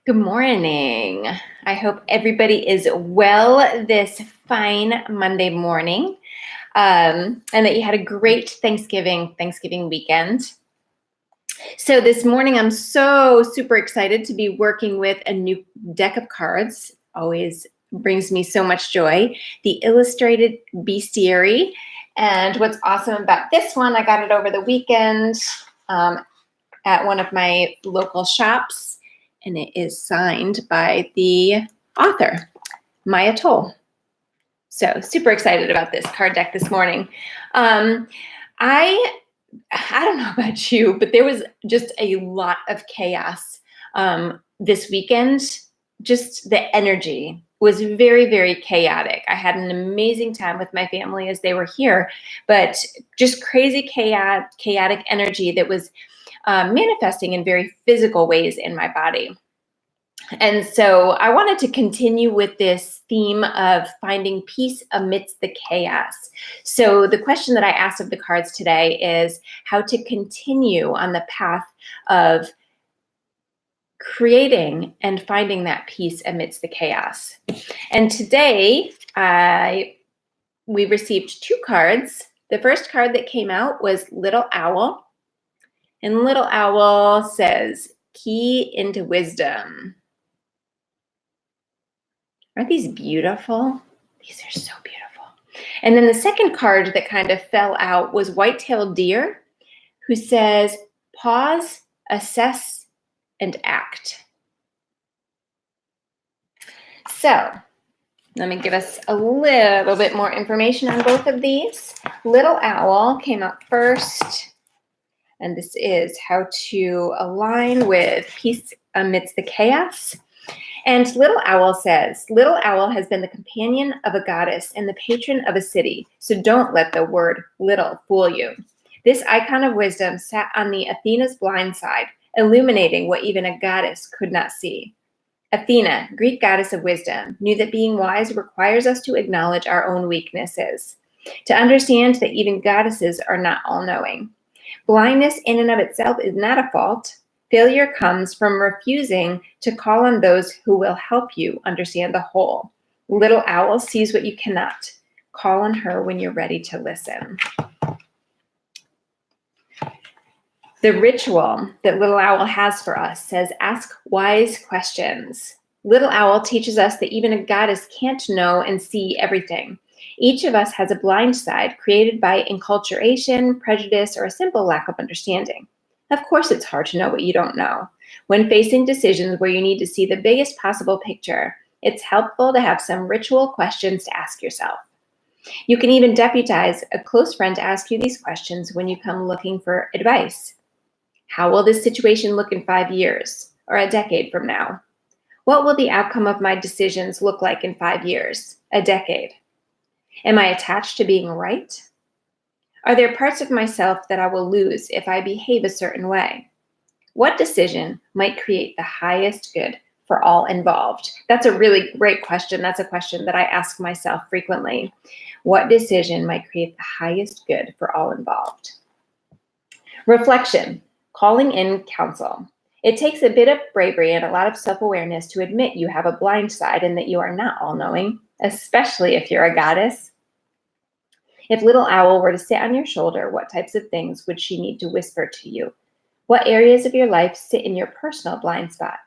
Good morning. I hope everybody is well this fine Monday morning, and that you had a great Thanksgiving weekend. So this morning, I'm so super excited to be working with a new deck of cards. Always brings me so much joy. The Illustrated Bestiary. And what's awesome about this one, I got it over the weekend at one of my local shops. And it is signed by the author, Maya Toll. So super excited about this card deck this morning. I don't know about you, but there was just a lot of chaos this weekend. Just the energy was very, very chaotic. I had an amazing time with my family as they were here, but just crazy chaotic energy that was manifesting in very physical ways in my body. And so I wanted to continue with this theme of finding peace amidst the chaos. So the question that I asked of the cards today is how to continue on the path of creating and finding that peace amidst the chaos. And today we received two cards. The first card that came out was Little Owl. And Little Owl says, key into wisdom. Aren't these beautiful? These are so beautiful. And then the second card that kind of fell out was White-tailed Deer, who says, pause, assess, and act. So let me give us a little bit more information on both of these. Little Owl came out first. And this is how to align with peace amidst the chaos. And Little Owl says, Little Owl has been the companion of a goddess and the patron of a city, so don't let the word little fool you. This icon of wisdom sat on the Athena's blind side, illuminating what even a goddess could not see. Athena, Greek goddess of wisdom, knew that being wise requires us to acknowledge our own weaknesses, to understand that even goddesses are not all-knowing. Blindness in and of itself is not a fault. Failure comes from refusing to call on those who will help you understand the whole. Little Owl sees what you cannot. Call on her when you're ready to listen. The ritual that Little Owl has for us says, ask wise questions. Little Owl teaches us that even a goddess can't know and see everything. Each of us has a blind side created by enculturation, prejudice, or a simple lack of understanding. Of course, it's hard to know what you don't know. When facing decisions where you need to see the biggest possible picture, it's helpful to have some ritual questions to ask yourself. You can even deputize a close friend to ask you these questions when you come looking for advice. How will this situation look in 5 years or a decade from now? What will the outcome of my decisions look like in 5 years, a decade? Am I attached to being right? Are there parts of myself that I will lose if I behave a certain way? What decision might create the highest good for all involved? That's a really great question. That's a question that I ask myself frequently. What decision might create the highest good for all involved? Reflection, calling in counsel. It takes a bit of bravery and a lot of self-awareness to admit you have a blind side and that you are not all-knowing, especially if you're a goddess. If Little Owl were to sit on your shoulder, what types of things would she need to whisper to you? What areas of your life sit in your personal blind spot?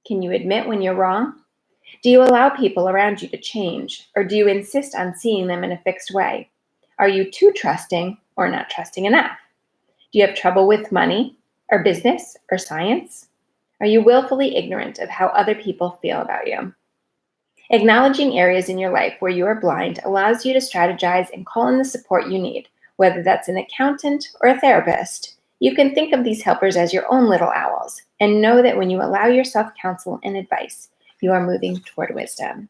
Can you admit when you're wrong? Do you allow people around you to change, or do you insist on seeing them in a fixed way? Are you too trusting or not trusting enough? Do you have trouble with money, or business, or science? Are you willfully ignorant of how other people feel about you? Acknowledging areas in your life where you are blind allows you to strategize and call in the support you need, whether that's an accountant or a therapist. You can think of these helpers as your own little owls and know that when you allow yourself counsel and advice, you are moving toward wisdom.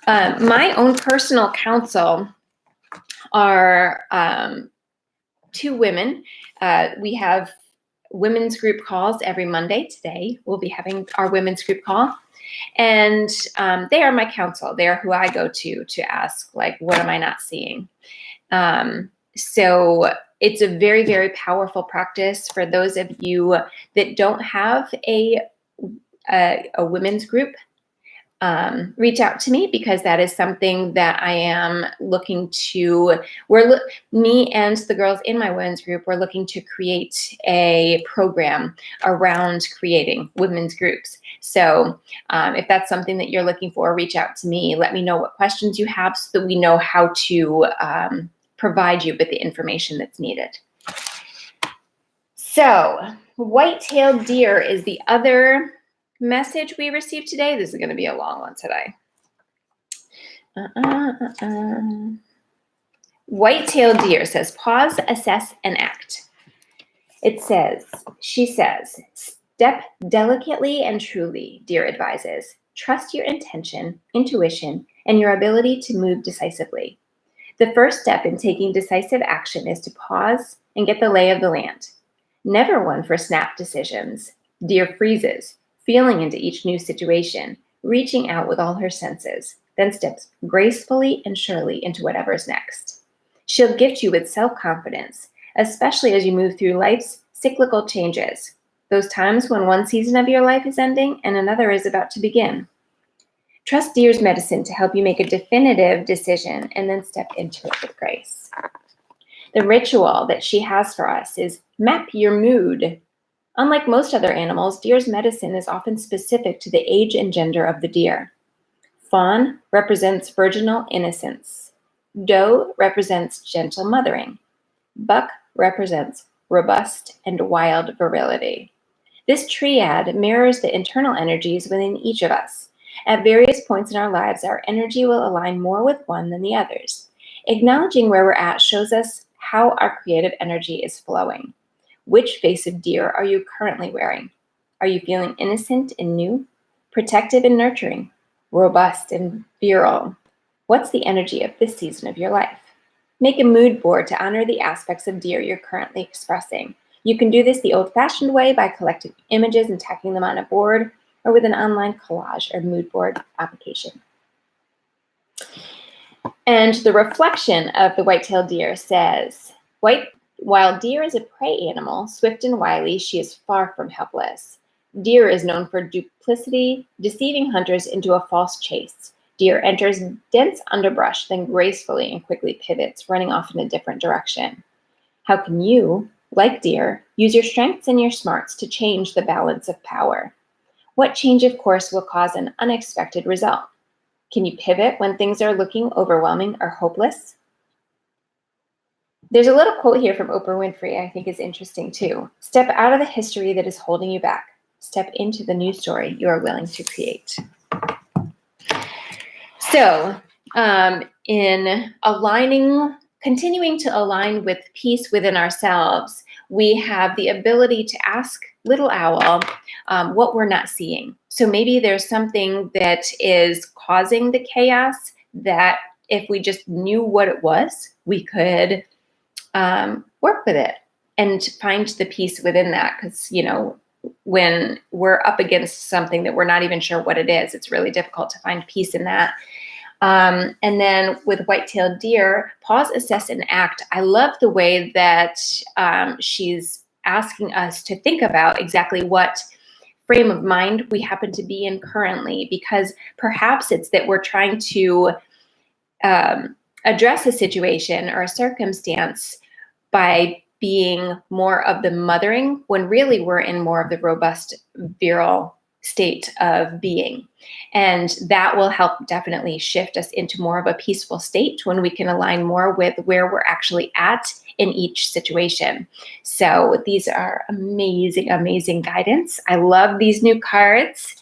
My own personal counsel are two women. We have women's group calls every Monday. Today we'll be having our women's group call. And they are my counsel. They are who I go to ask, like, what am I not seeing? So it's a very, very powerful practice for those of you that don't have a a women's group, reach out to me, because that is something that I am looking to, me and the girls in my women's group, we're looking to create a program around creating women's groups. So if that's something that you're looking for, reach out to me. Let me know what questions you have so that we know how to provide you with the information that's needed. So white-tailed deer is the other message we received today. This is going to be a long one today. White-tailed deer says, pause, assess, and act. She says, step delicately and truly, deer advises. Trust your intention, intuition, and your ability to move decisively. The first step in taking decisive action is to pause and get the lay of the land. Never one for snap decisions. Deer freezes, feeling into each new situation, reaching out with all her senses, then steps gracefully and surely into whatever's next. She'll gift you with self-confidence, especially as you move through life's cyclical changes, those times when one season of your life is ending and another is about to begin. Trust deer's medicine to help you make a definitive decision and then step into it with grace. The ritual that she has for us is map your mood. Unlike most other animals, deer's medicine is often specific to the age and gender of the deer. Fawn represents virginal innocence. Doe represents gentle mothering. Buck represents robust and wild virility. This triad mirrors the internal energies within each of us. At various points in our lives, our energy will align more with one than the others. Acknowledging where we're at shows us how our creative energy is flowing. Which face of deer are you currently wearing? Are you feeling innocent and new, protective and nurturing, robust and virile? What's the energy of this season of your life? Make a mood board to honor the aspects of deer you're currently expressing. You can do this the old-fashioned way by collecting images and tacking them on a board, or with an online collage or mood board application. And the reflection of the white-tailed deer says, while deer is a prey animal, swift and wily, she is far from helpless. Deer is known for duplicity, deceiving hunters into a false chase. Deer enters dense underbrush, then gracefully and quickly pivots, running off in a different direction. How can you, like deer, use your strengths and your smarts to change the balance of power? What change of course will cause an unexpected result? Can you pivot when things are looking overwhelming or hopeless? There's a little quote here from Oprah Winfrey I think is interesting too. Step out of the history that is holding you back. Step into the new story you are willing to create. So, in continuing to align with peace within ourselves, we have the ability to ask Little Owl what we're not seeing. So maybe there's something that is causing the chaos that if we just knew what it was, we could work with it and find the peace within that. Because, when we're up against something that we're not even sure what it is, it's really difficult to find peace in that. And then with white-tailed deer, pause, assess, and act. I love the way that she's asking us to think about exactly what frame of mind we happen to be in currently, because perhaps it's that we're trying to address a situation or a circumstance by being more of the mothering, when really we're in more of the robust, virile state of being. And that will help definitely shift us into more of a peaceful state when we can align more with where we're actually at in each situation. So these are amazing, amazing guidance. I love these new cards,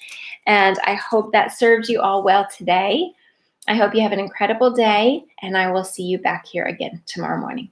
and I hope that served you all well today. I hope you have an incredible day, and I will see you back here again tomorrow morning.